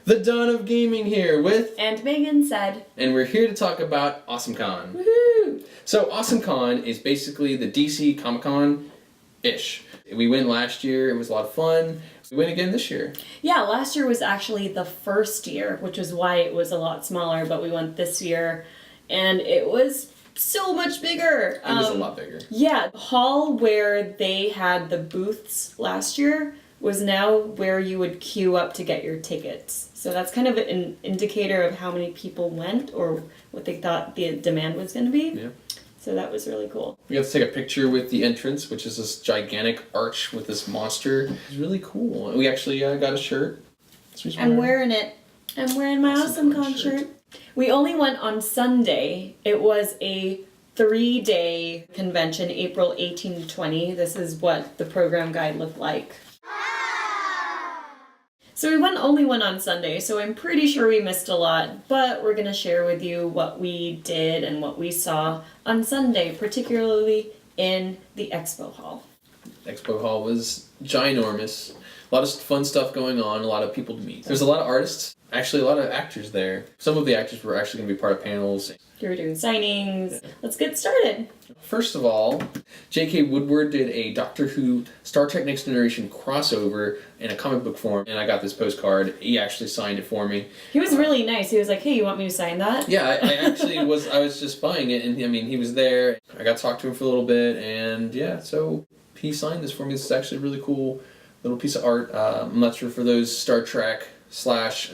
The Dawn of Gaming here with... And Megan said... And we're here to talk about AwesomeCon. Woohoo! So AwesomeCon is basically the DC Comic-Con-ish. We went last year, it was a lot of fun. We went again this year. Yeah, last year was actually the first year, which is why it was a lot smaller, but we went this year, and it was so much bigger. It was a lot bigger. Yeah, the hall where they had the booths last year was now where you would queue up to get your tickets. So that's kind of an indicator of how many people went or what they thought the demand was going to be. Yeah. So that was really cool. We got to take a picture with the entrance, which is this gigantic arch with this monster. It was really cool. We actually got a shirt. I'm wearing it. I'm wearing my AwesomeCon shirt. We only went on Sunday. It was a 3-day convention, April 18 to 20. This is what the program guide looked like. So we only went on Sunday, so I'm pretty sure we missed a lot, but we're going to share with you what we did and what we saw on Sunday, particularly in the expo hall. Expo hall was ginormous. A lot of fun stuff going on, a lot of people to meet. There's a lot of artists, actually a lot of actors there. Some of the actors were actually going to be part of panels. We were doing signings. Let's get started. First of all, J.K. Woodward did a Doctor Who Star Trek Next Generation crossover in a comic book form, and I got this postcard. He actually signed it for me. He was really nice. He was like, hey, you want me to sign that? Yeah, I actually I was just buying it, and I mean, he was there. I got to talk to him for a little bit, and yeah, so he signed this for me. This is actually a really cool little piece of art. I'm not sure for those Star Trek /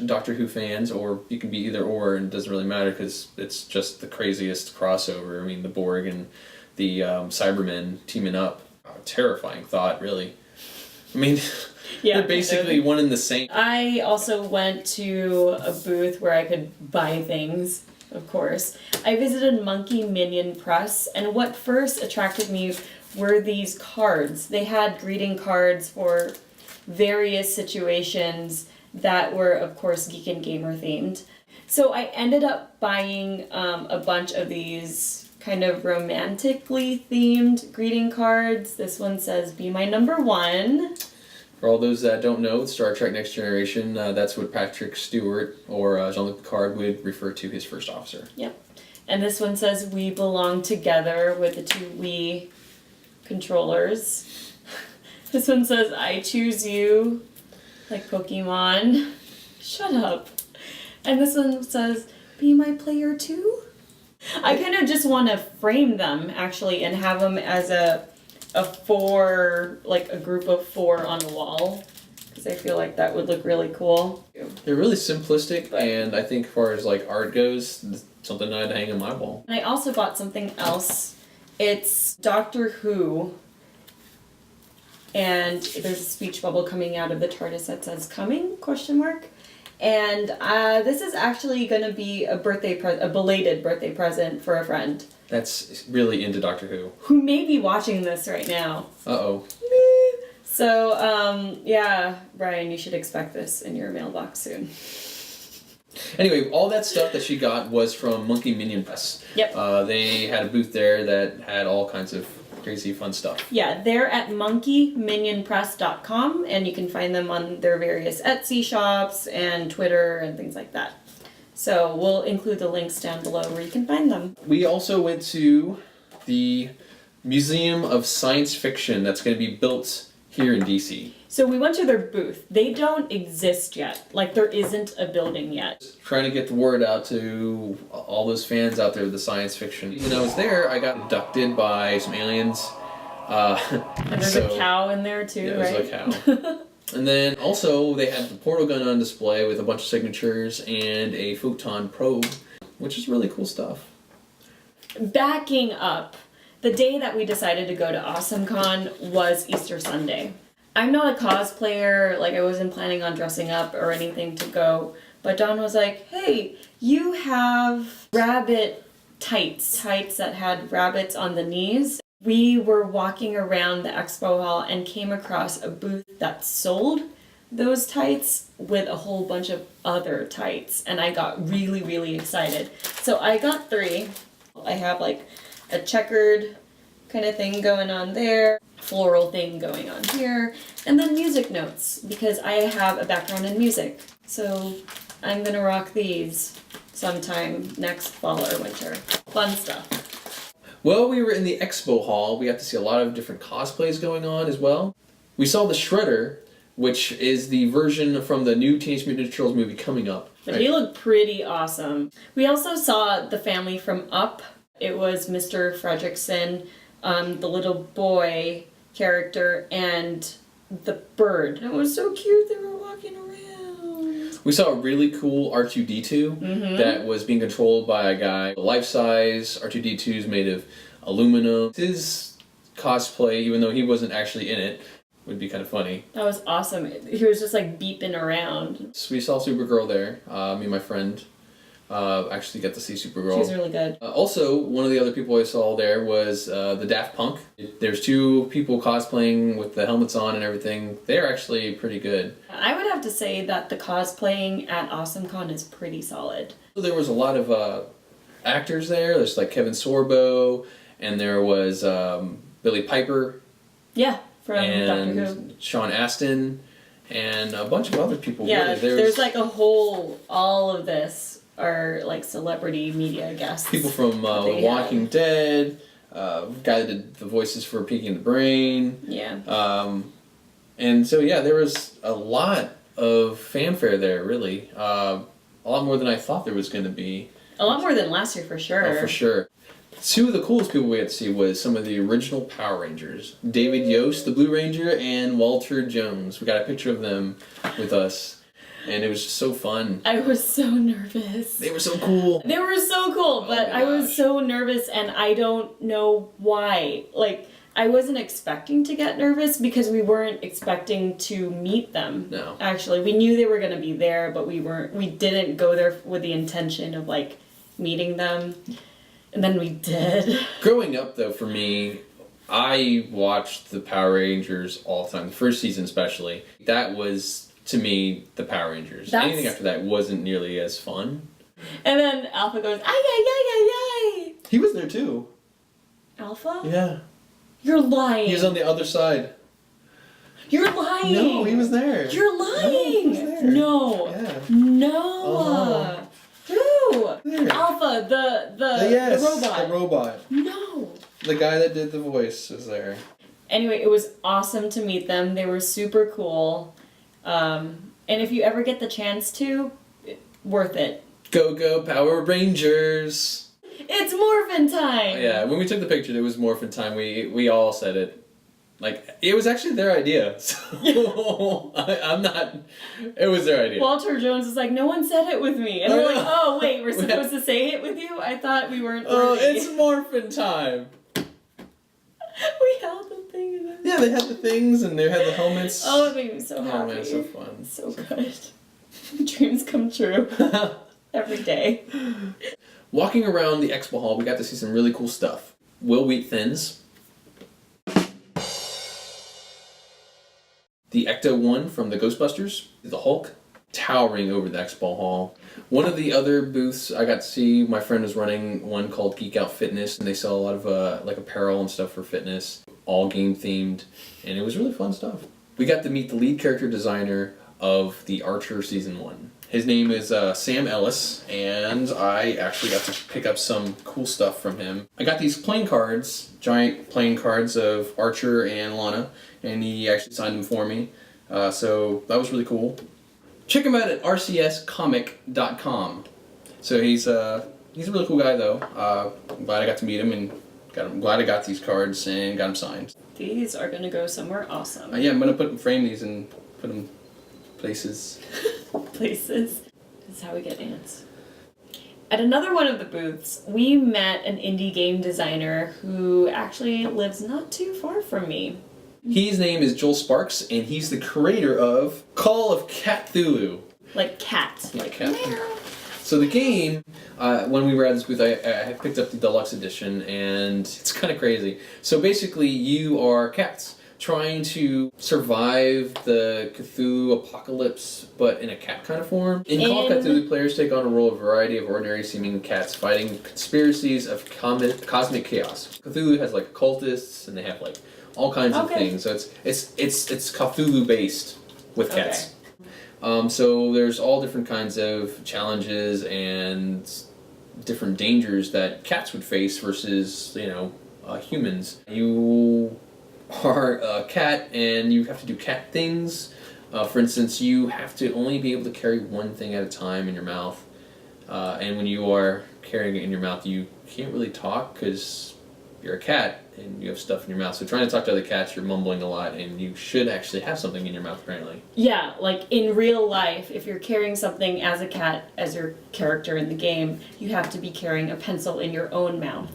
Doctor Who fans, or you can be either or, and it doesn't really matter because it's just the craziest crossover. I mean, the Borg and the Cybermen teaming up. Terrifying thought, really. I mean, yeah, they're basically one and the same. I also went to a booth where I could buy things, of course. I visited Monkey Minion Press, and what first attracted me were these cards. They had greeting cards for various situations that were, of course, Geek and Gamer themed. So I ended up buying a bunch of these kind of romantically themed greeting cards. This one says, "Be my number one." For all those that don't know, Star Trek Next Generation, that's what Patrick Stewart or Jean-Luc Picard would refer to his first officer. Yep. And this one says, "We belong together," with the two Wii controllers. This one says, "I choose you," like Pokemon. Shut up. And this one says, "Be my player too." I kind of just want to frame them, actually, and have them as a four, like a group of 4 on the wall. Because I feel like that would look really cool. They're really simplistic, and I think as far as like art goes, it's something I'd hang on my wall. And I also bought something else. It's Doctor Who. And there's a speech bubble coming out of the TARDIS that says "coming?" ? And this is actually going to be a belated birthday present for a friend. That's really into Doctor Who. Who may be watching this right now. Uh-oh. So, yeah, Brian, you should expect this in your mailbox soon. Anyway, all that stuff that she got was from Monkey Minion Press. Yep. They had a booth there that had all kinds of crazy fun stuff. Yeah, they're at monkeyminionpress.com, and you can find them on their various Etsy shops and Twitter and things like that. So we'll include the links down below where you can find them. We also went to the Museum of Science Fiction that's going to be built here in DC. So we went to their booth. They don't exist yet. Like, there isn't a building yet. Trying to get the word out to all those fans out there of the science fiction. When I was there, I got abducted by some aliens. And there's a cow in there too, yeah, right? There's a cow. And then also they had the portal gun on display with a bunch of signatures and a photon probe, which is really cool stuff. Backing up, the day that we decided to go to AwesomeCon was Easter Sunday. I'm not a cosplayer, like I wasn't planning on dressing up or anything to go, but Dawn was like, "Hey, you have rabbit tights that had rabbits on the knees." We were walking around the expo hall and came across a booth that sold those tights with a whole bunch of other tights, and I got really, really excited. So I got 3. I have like a checkered kind of thing going on there, floral thing going on here, and then music notes, because I have a background in music. So I'm gonna rock these sometime next fall or winter. Fun stuff. Well, we were in the expo hall. We got to see a lot of different cosplays going on as well. We saw the Shredder, which is the version from the new Teenage Mutant Ninja Turtles movie coming up. But he looked pretty awesome. We also saw the family from Up. It was Mr. Fredricksen, the little boy character, and the bird. It was so cute. They were walking around. We saw a really cool R2-D2 that was being controlled by a guy. Life-size R2-D2 is made of aluminum. His cosplay, even though he wasn't actually in it, would be kind of funny. That was awesome. He was just like beeping around. So we saw Supergirl there. Me and my friend actually got to see Supergirl. She's really good. Also, one of the other people I saw there was the Daft Punk. There's two people cosplaying with the helmets on and everything. They're actually pretty good. I would have to say that the cosplaying at AwesomeCon is pretty solid. So there was a lot of actors there. There's like Kevin Sorbo, and there was Billy Piper. Yeah. From and Doctor Who. Sean Astin, and a bunch of other people. Yeah, really. there's like a whole, all of this are like celebrity media guests. People from Walking Dead, guy that did the voices for Peaky and the Brain. Yeah. And so yeah, there was a lot of fanfare there, really. A lot more than I thought there was going to be. A lot more than last year, for sure. Oh, for sure. Two of the coolest people we got to see was some of the original Power Rangers. David Yost, the Blue Ranger, and Walter Jones. We got a picture of them with us, and it was just so fun. I was so nervous. They were so cool. They were so cool, but I was so nervous, and I don't know why. Like, I wasn't expecting to get nervous because we weren't expecting to meet them. No. Actually, we knew they were going to be there, but we didn't go there with the intention of, like, meeting them. And then we did. Growing up, though, for me, I watched the Power Rangers all the time. The first season especially. That was, to me, the Power Rangers. Anything after that wasn't nearly as fun. And then Alpha goes, ay, ay, ay, ay, ay. He was there, too. Alpha? Yeah. You're lying. He was on the other side. You're lying. No, he was there. You're lying. No, he was there. No. Yeah. No. Who? There. Alpha, the Yes, robot. the robot. No. The guy that did the voice was there. Anyway, it was awesome to meet them. They were super cool. And if you ever get the chance to, worth it. Go Power Rangers! It's morphin' time! Yeah, when we took the picture, it was morphin' time. We all said it. Like, it was actually their idea. So, I'm not... It was their idea. Walter Jones is like, no one said it with me. And we're like, oh, wait, we're supposed to say it with you? I thought we weren't worthy. It's morphin' time! We held the thing. And Yeah, they had the things, and they had the helmets. oh, it made me so happy. Oh, man, it's so fun. So good. Dreams come true. Every day. Walking around the expo hall, we got to see some really cool stuff. Will Wheat Thins. The Ecto-1 from the Ghostbusters. The Hulk. Towering over the expo hall. One of the other booths I got to see, my friend was running one called Geek Out Fitness, and they sell a lot of like apparel and stuff for fitness, all game themed, and it was really fun stuff. We got to meet the lead character designer of the Archer Season 1. His name is Sam Ellis, and I actually got to pick up some cool stuff from him. I got these playing cards, giant playing cards of Archer and Lana, and he actually signed them for me, so that was really cool. Check him out at rcscomic.com. So he's a really cool guy, though. I'm glad I got to meet him, and I'm glad I got these cards and got them signed. These are gonna go somewhere awesome. Yeah, I'm gonna frame these and put them places. Places. This is how we get ants. At another one of the booths, we met an indie game designer who actually lives not too far from me. His name is Joel Sparks, and he's the creator of Call of Cthulhu. Like cat. Like cat. So the game, when we were at this booth, I picked up the deluxe edition, and it's kind of crazy. So basically, you are cats. trying to survive the Cthulhu apocalypse, but in a cat kind of form. In Call of Cthulhu, players take on a role of a variety of ordinary-seeming cats fighting conspiracies of cosmic chaos. Cthulhu has like cultists, and they have like all kinds of things. So it's Cthulhu-based with cats. So there's all different kinds of challenges and different dangers that cats would face versus, humans. You are a cat and you have to do cat things. For instance, you have to only be able to carry one thing at a time in your mouth. And when you are carrying it in your mouth, you can't really talk because you're a cat and you have stuff in your mouth. So trying to talk to other cats, you're mumbling a lot, and you should actually have something in your mouth, apparently. Yeah, like in real life, if you're carrying something as a cat, as your character in the game, you have to be carrying a pencil in your own mouth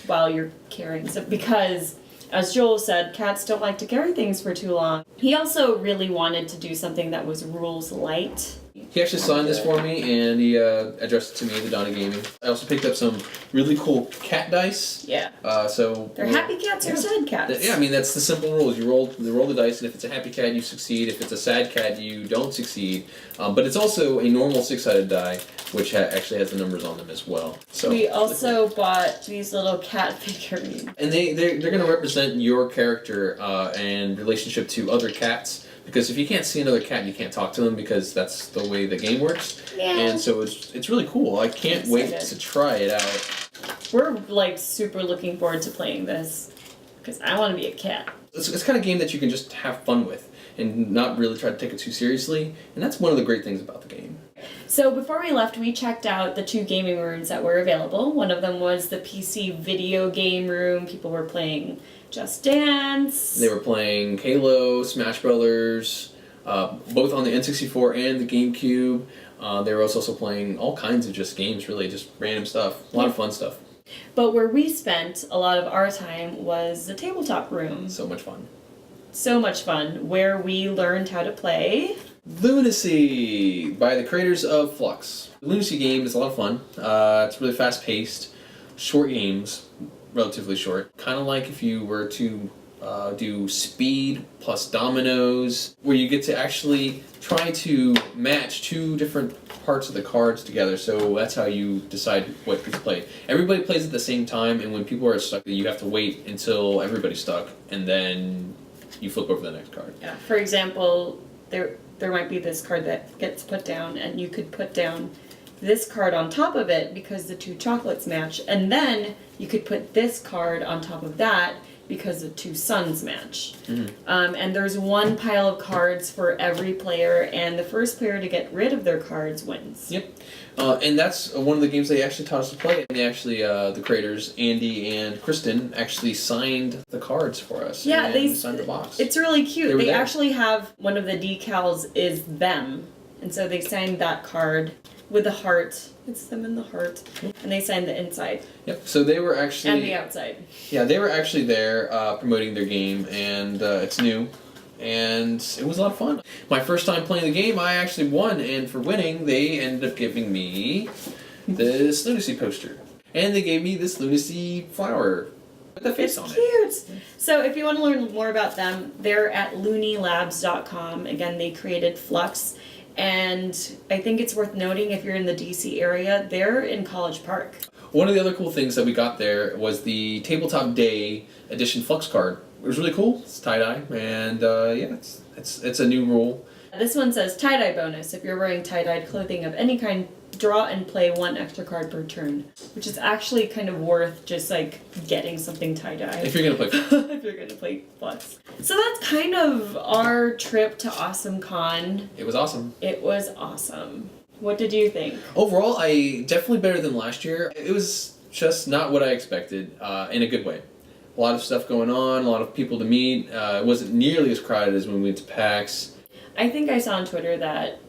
while you're carrying. So because, as Joel said, cats don't like to carry things for too long. He also really wanted to do something that was rules light. He actually signed this for me, and he addressed it to me at the DonOfGaming. I also picked up some really cool cat dice. Yeah. They're happy cats or sad cats. Yeah, I mean, that's the simple rules. You roll the dice, and if it's a happy cat, you succeed. If it's a sad cat, you don't succeed. But it's also a normal 6-sided die, which actually has the numbers on them as well. So we also bought these little cat figurines. And they're going to represent your character and relationship to other cats. Because if you can't see another cat, you can't talk to them because that's the way the game works. Yeah. And so it's really cool. I can't wait to try it out. We're like super looking forward to playing this because I want to be a cat. It's the kind of game that you can just have fun with and not really try to take it too seriously. And that's one of the great things about the game. So before we left, we checked out the 2 gaming rooms that were available. One of them was the PC video game room. People were playing Just Dance. They were playing Halo, Smash Brothers, both on the N64 and the GameCube. They were also playing all kinds of just games, really, just random stuff. A lot of fun stuff. But where we spent a lot of our time was the tabletop room. So much fun. So much fun, where we learned how to play Lunacy by the creators of Flux. The Lunacy game is a lot of fun. It's really fast-paced, short games, relatively short. Kind of like if you were to do Speed plus Dominoes, where you get to actually try to match 2 different parts of the cards together. So that's how you decide what gets played. Everybody plays at the same time, and when people are stuck, you have to wait until everybody's stuck, and then you flip over the next card. Yeah. For example, there might be this card that gets put down, and you could put down this card on top of it because the 2 chocolates match, and then you could put this card on top of that because the 2 suns match. And there's 1 pile of cards for every player, and the first player to get rid of their cards wins. Yep. And that's one of the games they actually taught us to play. And they actually, the creators, Andy and Kristen, actually signed the cards for us. Yeah, and they signed the box. It's really cute. They there. actually have one of the decals is them, and so they signed that card with a heart. It's them in the heart, and they signed the inside. Yep. So they were actually and the outside. Yeah, they were actually there promoting their game, and it's new. And it was a lot of fun. My first time playing the game, I actually won, and for winning, they ended up giving me this Lunacy poster. And they gave me this Lunacy flower with a face on it. It's cute! So if you want to learn more about them, they're at loonylabs.com. Again, they created Flux. And I think it's worth noting, if you're in the DC area, they're in College Park. One of the other cool things that we got there was the Tabletop Day Edition Flux card. It was really cool. It's tie-dye, and yeah, it's a new rule. This one says tie-dye bonus. If you're wearing tie-dyed clothing of any kind, draw and play 1 extra card per turn, which is actually kind of worth just like getting something tie-dye. If you're gonna play if you're gonna play Flux. So that's kind of our trip to AwesomeCon. It was awesome. It was awesome. What did you think? Overall, definitely better than last year. It was just not what I expected, in a good way. A lot of stuff going on, a lot of people to meet. It wasn't nearly as crowded as when we went to PAX. I think I saw on Twitter that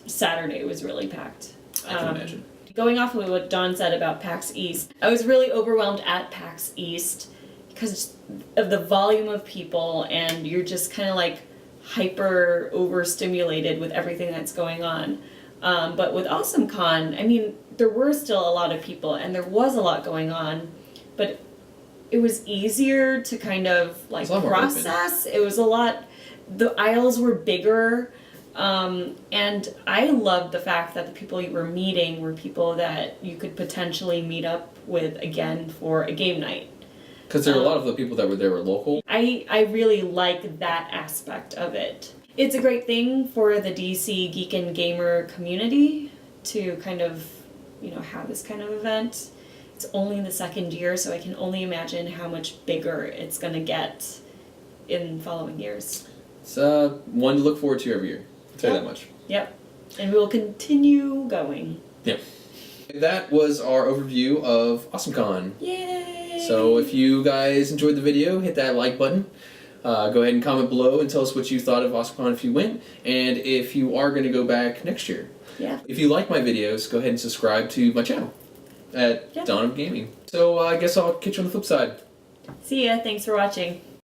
Saturday was really packed. I can imagine. Going off of what Don said about PAX East, I was really overwhelmed at PAX East because of the volume of people, and you're just kind of like hyper overstimulated with everything that's going on. But with AwesomeCon, I mean, there were still a lot of people, and there was a lot going on, but it was easier to kind of like It's a lot more open. process. It was a lot. The aisles were bigger, and I loved the fact that the people you were meeting were people that you could potentially meet up with again for a game night. Because there were a lot of the people that were there were local. I really like that aspect of it. It's a great thing for the DC Geek and Gamer community to kind of, you know, have this kind of event. It's only the second year, so I can only imagine how much bigger it's going to get in following years. It's one to look forward to every year. I'll tell you that much. Yep. And we will continue going. Yep. That was our overview of AwesomeCon. Yay! So if you guys enjoyed the video, hit that like button. Go ahead and comment below and tell us what you thought of AwesomeCon if you went, and if you are going to go back next year. Yeah. If you like my videos, go ahead and subscribe to my channel at Yeah. DonOfGaming. So I guess I'll catch you on the flip side. See ya. Thanks for watching.